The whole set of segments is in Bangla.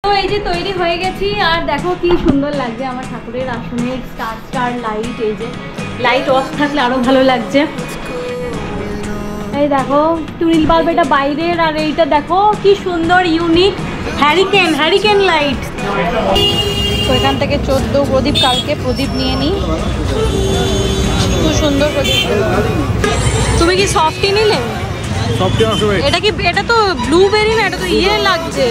তো এই যে তৈরি হয়ে গেছি আর দেখো কি সুন্দর লাগছে আমার ঠাকুরের আসনের স্টার লাইট। এই যে লাইট অফ থাকলে আরো ভালো লাগছে। এই দেখো টুইল বাল্ব এটা বাইরের, আর এইটা দেখো কি সুন্দর ইউনিক হ্যারিকেন লাইট। তো এখান থেকে 14 প্রদীপ, কালকে প্রদীপ নিয়ে নিই। খুব সুন্দর প্রদীপ। তুমি কি সফটি নিলে? এটা কি, এটা তো ব্লুবেরি না, এটা তো ইয়ে লাগছে।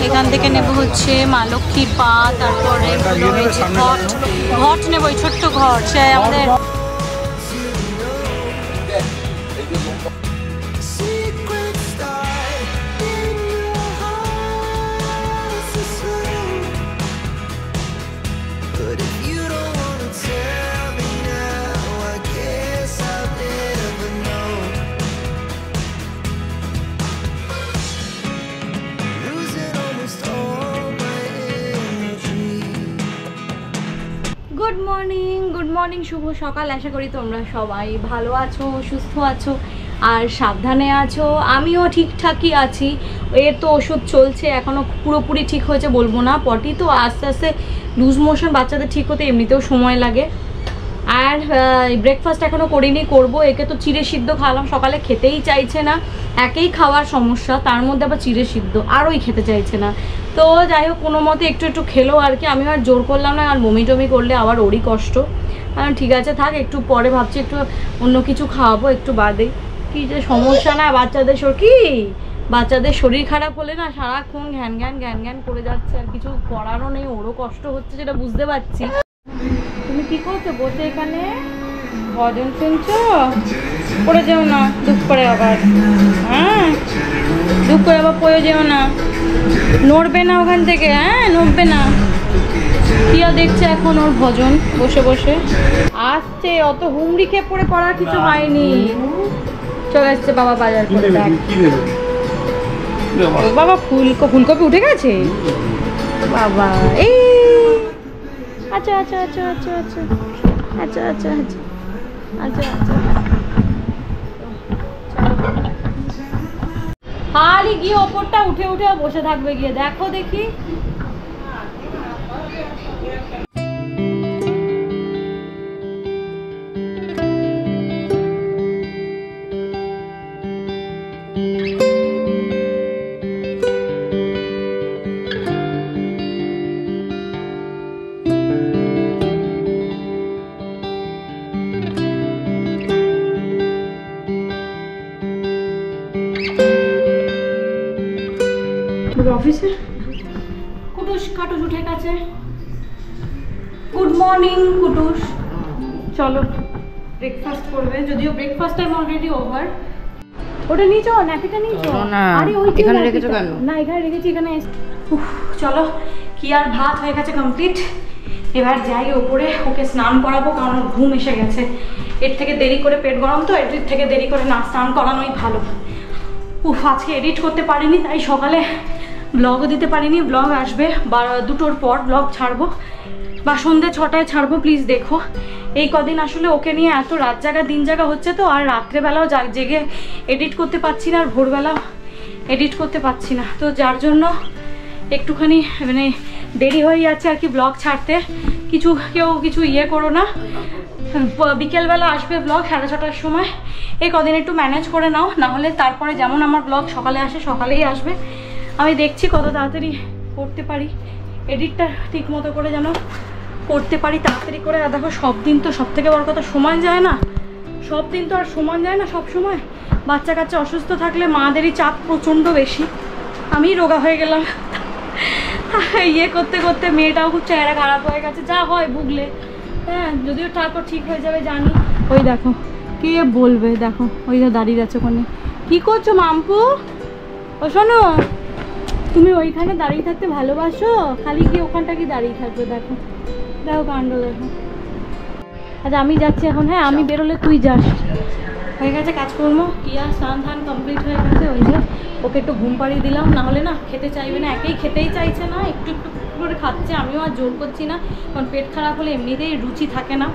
এখান থেকে নেব হচ্ছে মা লক্ষ্মীর পা, তারপরে ঘট নেব, ওই ছোট্ট ঘট। সে আমাদের গুড মর্নিং, শুভ সকাল। আশা করি তোমরা সবাই ভালো আছো, সুস্থ আছো আর সাবধানে আছো। আমিও ঠিকঠাকই আছি। এর তো ওষুধ চলছে, এখনও পুরোপুরি ঠিক হয়েছে বলবো না। পটি তো আস্তে আস্তে লুজ মোশন বাচ্চাদের ঠিক হতে এমনিতেও সময় লাগে। আর ব্রেকফাস্ট এখনও করিনি, করব। একে তো চিড়ে সিদ্ধ খাওয়ালাম, সকালে খেতেই চাইছে না। একেই খাওয়ার সমস্যা, তার মধ্যে আবার চিড়ে সিদ্ধ আরোই খেতে চাইছে না। তো যাই হোক কোনো মতে একটু খেলো আর কি। আমি আর জোর করলাম না, আর বমি টমি করলে আবার ওরই কষ্ট। ঠিক আছে থাক, একটু পরে ভাবছি একটু অন্য কিছু খাওয়াবো একটু বাদে। কি যে সমস্যা না বাচ্চাদের শরীর খারাপ হলে না সারাক্ষণ ঘ্যান ঘ্যান করে যাচ্ছে, আর কিছু করারও নেই। ওরও কষ্ট হচ্ছে যেটা বুঝতে পারছি। তুমি কি করছো বসে এখানে? ভজন শুনছো? পড়ে যেও না দুঃখ করে আবার। হ্যাঁ দুঃখ করে আবার পড়ে যেও না, নড়বে না ওখান থেকে। হ্যাঁ নড়বে না। কিয়া দেখছে এখন ওর ভজন বসে বসে আসছে। অত হুমড়ি খেয়ে পড়ে করার কিছু হয়নি। চলে আসছে বাবা বাজার করে। বাবা ফুলকপি উঠে গেছে বাবা। এই আচ্ছা আচ্ছা আচ্ছা আচ্ছা আচ্ছা আচ্ছা আচ্ছা আচ্ছা আচ্ছা খালি গিয়ে ওপরটা উঠে বসে থাকবে গিয়ে। দেখো দেখি অফিসে কুটুস কাটুস উঠে গেছে। গুড মর্নিং কুটুস, চলো ব্রেকফাস্ট করবে। যদিও ব্রেকফাস্ট টাইম অলরেডি ওভার। ওটা নিয়েছো, ন্যাপিটা নিয়েছো? আরে ওই এখানে রেখেছো কেন? না এখানে রেখেছি, এখানে। চলো কি আর ভাত হয়ে গেছে কমপ্লিট। এবার যাই ওপরে, ওকে স্নান করাবো কারণ ঘুম এসে গেছে। এর থেকে দেরি করে পেট গরম তো, এর থেকে দেরি করে না স্নান করানোই ভালো। আজকে এডিট করতে পারিনি, তাই সকালে ব্লগও দিতে পারিনি। ব্লগ আসবে 2টোর পর ব্লগ ছাড়বো, বা সন্ধ্যে 6টায় ছাড়বো। প্লিজ দেখো। এই কদিন আসলে ওকে নিয়ে এত রাত জাগা দিন জাগা হচ্ছে তো, আর রাত্রেবেলাও জেগে এডিট করতে পারছি না, আর ভোরবেলাও এডিট করতে পারছি না। তো যার জন্য একটুখানি মানে দেরি হয়ে যাচ্ছে আর কি ব্লগ ছাড়তে। কেউ কিছু ইয়ে করো না। বিকেলবেলা আসবে ব্লগ 6:30টার সময়। এই কদিন একটু ম্যানেজ করে নাও, নাহলে তারপরে যেমন আমার ব্লগ সকালে আসে সকালেই আসবে। আমি দেখছি কত তাড়াতাড়ি করতে পারি এডিটটা, ঠিক মতো করে যেন করতে পারি তাড়াতাড়ি করে। আর দেখো সব দিন তো, সব থেকে বড় কথা, সময় যায় না। সব দিন তো আর সমান যায় না সব সময়। বাচ্চা কাচ্চা অসুস্থ থাকলে মাদেরই চাপ প্রচণ্ড বেশি। আমি রোগা হয়ে গেলাম ইয়ে করতে করতে। মেয়েটাও খুব চেহারা খারাপ হয়ে গেছে, যা হয় ভুগলে। হ্যাঁ যদিও তারপর ঠিক হয়ে যাবে জানি। ওই দেখো কে বলবে, দেখো ওই দাঁড়িয়ে আছে ওখানে। কি করছো মাম্পু? ও শোনো, তুমি ওইখানে দাঁড়িয়ে থাকতে ভালোবাসো, খালি গিয়ে ওখানটা কি দাঁড়িয়ে থাকবে? দেখো দেখো কাণ্ড দেখো। আচ্ছা আমি যাচ্ছি এখন। হ্যাঁ আমি বেরোলে তুই যাস। হয়ে গেছে কাজকর্ম, কিয়া স্নান ধান কমপ্লিট হয়ে গেছে। ওই যে ওকে একটু ঘুম পাড়িয়ে দিলাম, নাহলে না খেতে চাইবে না। একেই খেতেই চাইছে না, একটু করে খাচ্ছে। আমিও আর জোর করছি না, কারণ পেট খারাপ হলে এমনিতেই রুচি থাকে না।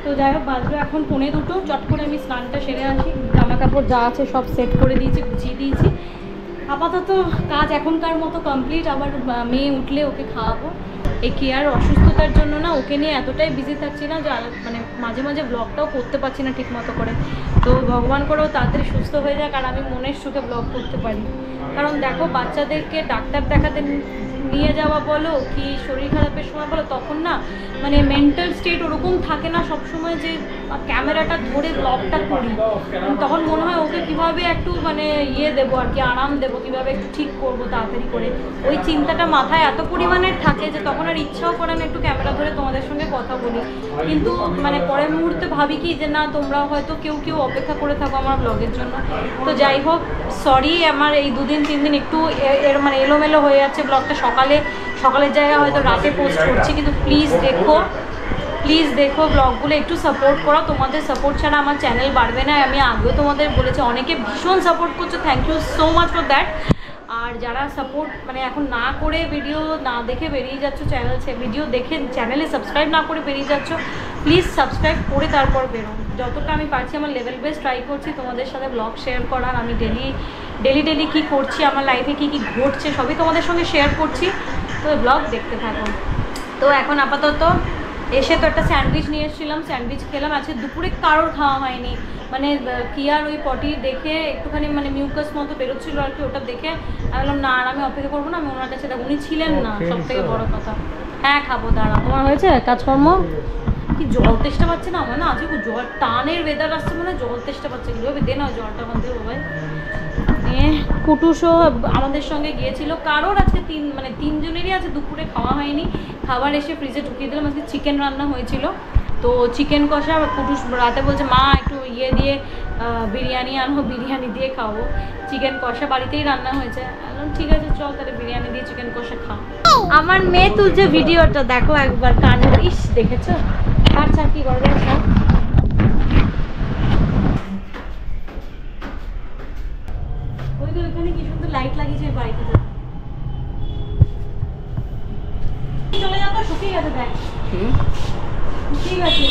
তো যাই হোক বাজবে এখন 1:45। চট করে আমি স্নানটা সেরে আসি। জামা কাপড় যা আছে সব সেট করে দিয়েছি, গুছিয়ে দিয়েছি। আপাতত কাজ এখনকার মতো কমপ্লিট। আবার মেয়ে উঠলে ওকে খাওয়াবো। এই কেয়ার অসুস্থতার জন্য না ওকে নিয়ে এতটাই বিজি থাকছি না যে মানে মাঝে মাঝে ব্লগটাও করতে পারছি না ঠিক মতো করে। তো ভগবান করেও তাড়াতাড়ি সুস্থ হয়ে যাক আর আমি মনের সুখে ব্লগ করতে পারি। কারণ দেখো বাচ্চাদেরকে ডাক্তার দেখাতে নিয়ে যাওয়া বলো কি শরীর খারাপের সময় বলো, তখন না মানে মেন্টাল স্টেট ওরকম থাকে না সবসময় যে ক্যামেরাটা ধরে ব্লগটা করি। তখন মনে হয় ওকে কীভাবে একটু মানে দেবো আর কি, আরাম দেবো, কীভাবে একটু ঠিক করবো তাড়াতাড়ি করে। ওই চিন্তাটা মাথায় এত পরিমাণে থাকে যে তখন আর ইচ্ছাও করে না একটু ক্যামেরা ধরে তোমাদের সঙ্গে কথা বলি। কিন্তু মানে পরের মুহূর্তে ভাবি কি যে না তোমরাও হয়তো কেউ অপেক্ষা করে থাকো আমার ব্লগের জন্য। তো যাই হোক, সরি আমার এই 2 দিন 3 দিন একটু মানে এলোমেলো হয়ে যাচ্ছে ব্লগটা। সকালের জায়গায় হয়তো রাতে পোস্ট করছি, কিন্তু প্লিজ দেখো ব্লগগুলো একটু সাপোর্ট করো। তোমাদের সাপোর্ট ছাড়া আমার চ্যানেল বাড়বে না। আমি আগেও তোমাদের বলেছি, অনেকে ভীষণ সাপোর্ট করছো, thank you so much for that. আর যারা সাপোর্ট মানে এখন না করে ভিডিও না দেখে বেরিয়ে যাচ্ছ, ভিডিও দেখে চ্যানেলে সাবস্ক্রাইব না করে বেরিয়ে যাচ্ছ, প্লিজ সাবস্ক্রাইব করে তারপর বেরো। যতটা আমি পারছি আমার লেভেল বেস ট্রাই করছি তোমাদের সাথে ব্লগ শেয়ার করার। আমি ডেলি কী করছি, আমার লাইফে কী ঘটছে সবই তোমাদের সঙ্গে শেয়ার করছি। তো ব্লগ দেখতে থাকো। তো এখন আপাতত এসে তো একটা স্যান্ডউইচ নিয়ে এসেছিলাম, স্যান্ডউইচ খেলাম। আজকে দুপুরে কারোর খাওয়া হয়নি, মানে কিয়ার ওই পটি দেখে একটুখানি মানে মিউকাস মতো বেরোচ্ছিল আর কি, ওটা দেখে আমি বললাম না আর আমি অপেক্ষা করবো না, আমি ওনার কাছে উনি ছিলেন না, সব থেকে বড় কথা। হ্যাঁ খাবো, দাঁড়া। তোমার হয়েছে কাজকর্ম? কি জল তেষ্টা পাচ্ছে না আমার না, আজকে জল টানের ওয়েদার আসছে, মানে জল তেষ্টা পাচ্ছে। কীভাবে দে না জলটা আমাদের বাবাই। কুটুসও আমাদের সঙ্গে গিয়েছিল। কারোর আজকে 3 জনেরই আছে দুপুরে খাওয়া হয়নি। খাবার এসে ফ্রিজে ঢুকিয়ে দিলাম। আজকে চিকেন রান্না হয়েছিল, তো চিকেন কষা। কুটুস রাতে বলছে মা একটু দিয়ে বিরিয়ানি আনো, বিরিয়ানি দিয়ে খাবো। চিকেন কষা বাড়িতেই রান্না হয়েছে। ঠিক আছে চল তাহলে বিরিয়ানি দিয়ে চিকেন কষা খাও। আমার মেয়ে তুলছে ভিডিওটা, দেখো একবার কানে। ইস দেখেছো আচ্ছা কি করে দেখো। ওইখানে কি সুন্দর লাইট লাগিয়েছে বাড়িতে। চলে যাও তো, শুকিয়ে গেছে দেখ। ঠিক আছে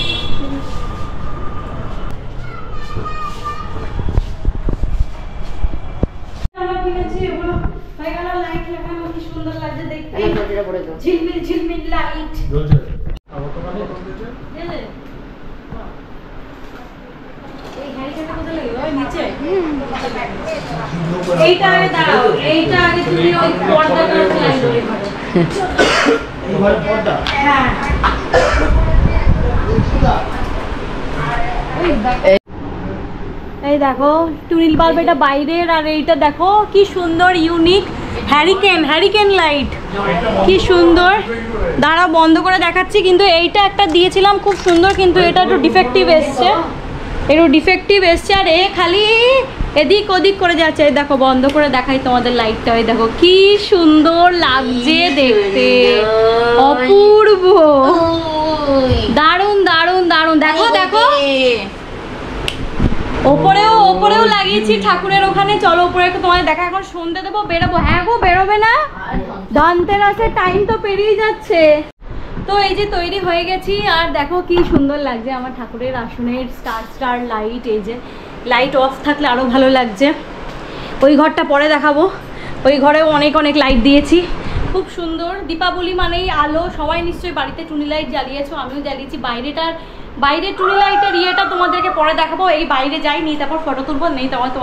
কিনেছি ওগুলো হয়ে গেল। লাইট লাগানো কি সুন্দর লাগছে দেখতে, ঝিলমিল ঝিলমিল লাইট। এইটা আগে দাঁড়াও, এইটা আগে তুমি ওই পর্দাটা চালাই ধরে পর্দা। হ্যাঁ এই দেখো টুনিল বাল্ব, এটা বাইরের। আর এইটা দেখো কি সুন্দর ইউনিক হ্যারিকেন লাইট, কি সুন্দর। দাঁড়া বন্ধ করে দেখাচ্ছি। কিন্তু এইটা একটা দিয়েছিলাম খুব সুন্দর, কিন্তু এটা একটু ডিফেক্টিভ এসছে। আর এ খালি এদিক ওদিক করে যাচ্ছে। এই দেখো বন্ধ করে দেখাই তোমাদের লাইটটা। এই দেখো কি সুন্দর লাগছে দেখতে, অপূর্ব, দারুণ দারুণ দারুণ। দেখো দেখো ওপরেও লাগিয়েছি ঠাকুরের ওখানে। চলো ওপরে একটু তোমাদের দেখা। এখন সন্ধ্যে দেবো, বেরোবো। হ্যাঁ গো বেরোবে না, ধনতেরাসের টাইম তো পেরিয়ে যাচ্ছে। তো এই যে তৈরি হয়ে গেছি। আর দেখো কি সুন্দর লাগছে আমার ঠাকুরের আসনের স্টার লাইট। এই যে লাইট অফ থাকলে আরও ভালো লাগছে। ওই ঘরটা পরে দেখাবো, ওই ঘরেও অনেক লাইট দিয়েছি, খুব সুন্দর। দীপাবলি মানেই আলো। সবাই নিশ্চয়ই বাড়িতে টুনি লাইট জ্বালিয়েছো, আমিও জ্বালিয়েছি। বাইরে টুনি লাইটের ইয়েটা তোমাদেরকে পরে দেখাবো। এই বাইরে যাইনি, তারপর ফটো তুলবো, নেই তোমাদের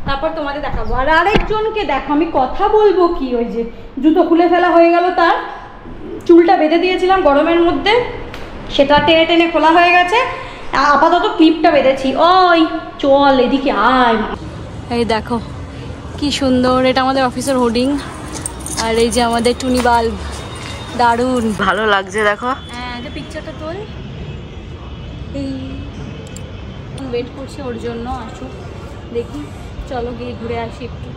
তারপর তোমাদের দেখাবো। আর আরেকজনকে দেখো, আমি কথা বলবো কি, ওই যে জুতো খুলে ফেলা হয়ে গেল, তার চুলটা বেঁধে দিয়েছিলাম গরমের মধ্যে, সেটা টেনে টেনে খোলা হয়ে গেছে। আপাতত ক্লিপটা বেঁধেছি। ওই চল এদিকে আয়। এই দেখো কি সুন্দর, এটা আমাদের অফিসের হোর্ডিং। আর এই যে আমাদের টুনি বাল্ব, দারুণ ভালো লাগছে। দেখো হ্যাঁ, যে পিকচারটা তোল। এই ওয়েট করছি ওর জন্য আসুক, দেখি। চলো গিয়ে ঘুরে আসি একটু।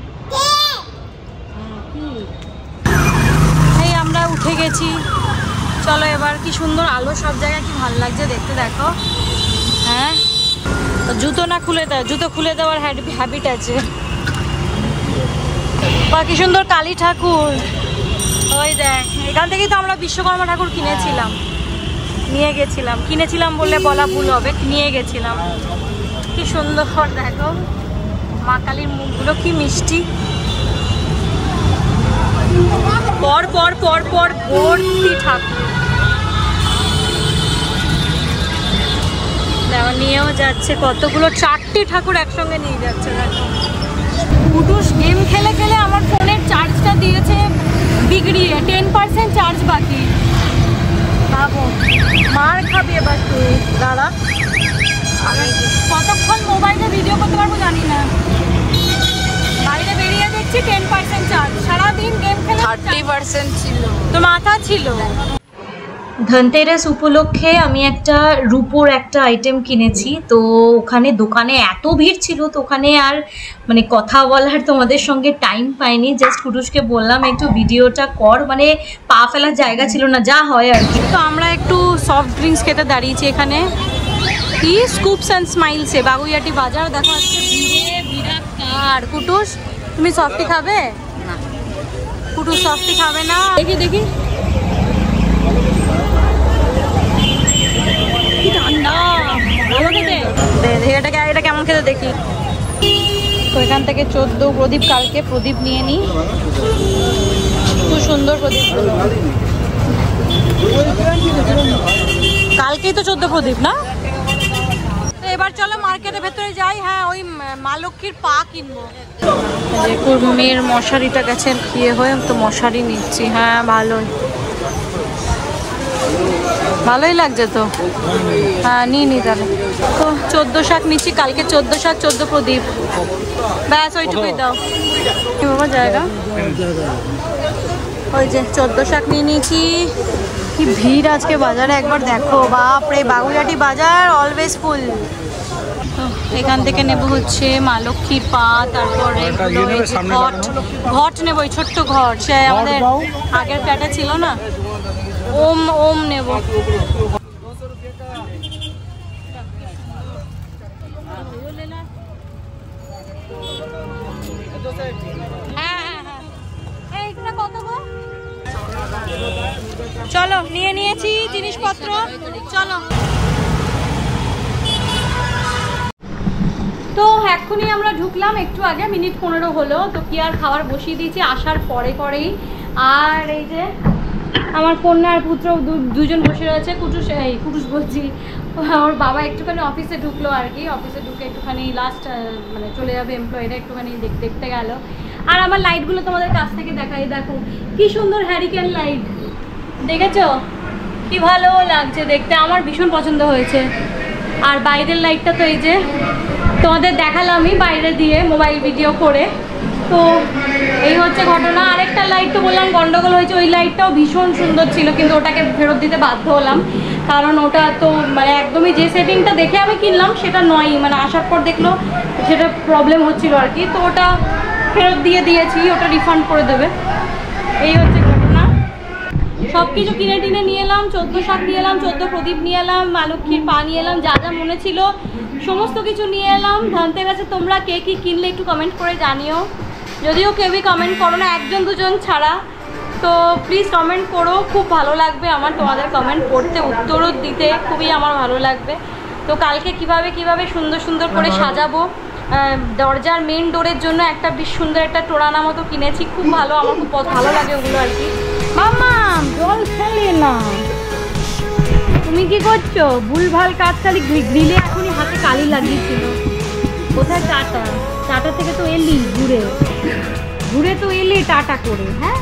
এই আমরা উঠে গেছি, চলো এবার। কি সুন্দর আলো, সব জায়গায় কি ভালো লাগছে দেখতে। দেখো হ্যাঁ, জুতো না খুলে দাও, জুতো খুলে দেওয়ার হ্যাবিট আছে। বা কি সুন্দর কালী ঠাকুর। ওই দেখ, এখান থেকেই তো আমরা বিশ্বকর্মা ঠাকুর কিনেছিলাম বললে বলা ভুল হবে, নিয়ে গেছিলাম। কি সুন্দর দেখো। মা কালীর মুখগুলো কি মিষ্টি, পর পর পর পর ভর্তি ঠাকুর। দেখো নিয়েও যাচ্ছে কতগুলো, 4টি ঠাকুর একসঙ্গে নিয়ে যাচ্ছে। দেখো কুটুস গেম খেলে খেলে আমার ফোনের চার্জটা দিয়েছে বিগড়িয়ে, 10% চার্জ বাকি। ভাবো মার খাবি এবার তুই, দাঁড়া কতক্ষণ মোবাইলে ভিডিও করতে পারবো জানি না। বাইরে বেরিয়ে দেখছি 10% চার্জ, সারাদিন গেম খেলে 30% ছিল, তো মাথা ছিল। ধনতেরাস উপলক্ষে আমি একটা রূপোর একটা আইটেম কিনেছি, তো ওখানে দোকানে এত ভিড় ছিল, তো ওখানে আর মানে কথা বলার তোমাদের সঙ্গে টাইম পাইনি। জাস্ট কুটুসকে বললাম একটু ভিডিওটা কর, মানে পা ফেলার জায়গা ছিল না, যা হয় আর কি। তো আমরা একটু সফট ড্রিঙ্কস খেতে দাঁড়িয়েছি এখানে, কি স্কুপস অ্যান্ড স্মাইলসে, বাগুইয়াটি বাজার। দেখো আজকে ভিড়ে বিরাট। কুটুস তুমি সফটি খাবে না? কুটুস সফটি খাবে না। দেখি দেখি কি ঠান্ডা, ভালো খেতে। এটাকে এটা কেমন খেতে দেখি। তো এখান থেকে 14 প্রদীপ, কালকে প্রদীপ নিয়ে নিই, খুব সুন্দর প্রদীপ। কালকেই তো 14 প্রদীপ না? তো এবার চলো মার্কেটের ভেতরে যাই। হ্যাঁ ওই মা লক্ষ্মীর পা কিনবো। মেয়ের মশারিটা গেছে খেয়ে হয়ে, তো মশারি নিচ্ছি। হ্যাঁ ভালোই লাগছে তো। হ্যাঁ নিই তাহলে। তো 14 শাক নিচ্ছি, কালকে 14 শাক 14 প্রদীপ, ব্যাস ওইটুকুই দাও। কি বাবা জায়গা, ওই যে 14 শাক নিয়ে নিয়েছি। কি ভিড় আজকে বাজারে, একবার দেখো, বাপরে বাগুইয়াটি বাজার অলওয়েজ ফুল। এখান থেকে নেব হচ্ছে মা লক্ষ্মীর পা, তারপরে ঘট নেবো, ওই ছোট্ট ঘট, সে আমাদের আগের ফ্ল্যাটে ছিল না, ওম নেব। চলো নিয়ে নিয়েছি জিনিসপত্র, চলো। তো এক্ষুনি আমরা ঢুকলাম, একটু আগে, মিনিট 15 হলো। তো কি আর খাবার বসিয়ে দিয়েছি আসার পরেই। আর এই যে আমার কন্যা আর পুত্র দুজন বসে রয়েছে। কুটুস বলছি, ওর বাবা একটুখানি অফিসে ঢুকলো আর কি, অফিসে ঢুকে একটুখানি লাস্ট মানে চলে যাবে এমপ্লয়িরা, একটুখানি দেখতে গেল। আর আমার লাইটগুলো তোমাদের কাছ থেকে দেখাই, দেখো কি সুন্দর হ্যারিকেন লাইট, দেখেছো কি ভালো লাগছে দেখতে, আমার ভীষণ পছন্দ হয়েছে। আর বাইরের লাইটটা তো এই যে তোমাদের দেখালামই বাইরে দিয়ে মোবাইল ভিডিও করে। তো এই হচ্ছে ঘটনা। আরেকটা লাইট তো বললাম গন্ডগোল হয়েছে, ওই লাইটটাও ভীষণ সুন্দর ছিল, কিন্তু ওটাকে ফেরত দিতে বাধ্য হলাম, কারণ ওটা তো মানে একদমই যে সেটিংটা দেখে আমি কিনলাম সেটা নয়, মানে আসার পর দেখলো সেটা প্রবলেম হচ্ছিল আর কি, তো ওটা ফেরত দিয়েছি, ওটা রিফান্ড করে দেবে। এই হচ্ছে ঘটনা। সব কিছু কিনে টিনে নিয়ে এলাম, 14 শাক নিয়ে এলাম, 14 প্রদীপ নিয়ে এলাম, মা লক্ষ্মীর পা নিয়ে এলাম, যা যা মনে ছিল সমস্ত কিছু নিয়ে এলাম। ধনতেরাসে তোমরা কে কী কিনলে একটু কমেন্ট করে জানিও, যদিও কেউই কমেন্ট করো না, 1জন 2জন ছাড়া। তো প্লিজ কমেন্ট করো, খুব ভালো লাগবে আমার তোমাদের কমেন্ট পড়তে, উত্তরও দিতে খুবই আমার ভালো লাগবে। তো কালকে কিভাবে সুন্দর করে সাজাবো, দরজার মেন ডোরের জন্য একটা বেশ সুন্দর একটা টোড়ানা মতো কিনেছি, খুব ভালো, আমার খুব ভালো লাগে ওগুলো আর কি। মামা জল খেলে না, তুমি কি করছো? ভুলভাল কাজ, খালি গ্রিলে এখনই হাতে কালি লাগিয়েছিল। কোথায় টাটা থেকে তো এলি ঘুরে তো এলি টাটা করে। হ্যাঁ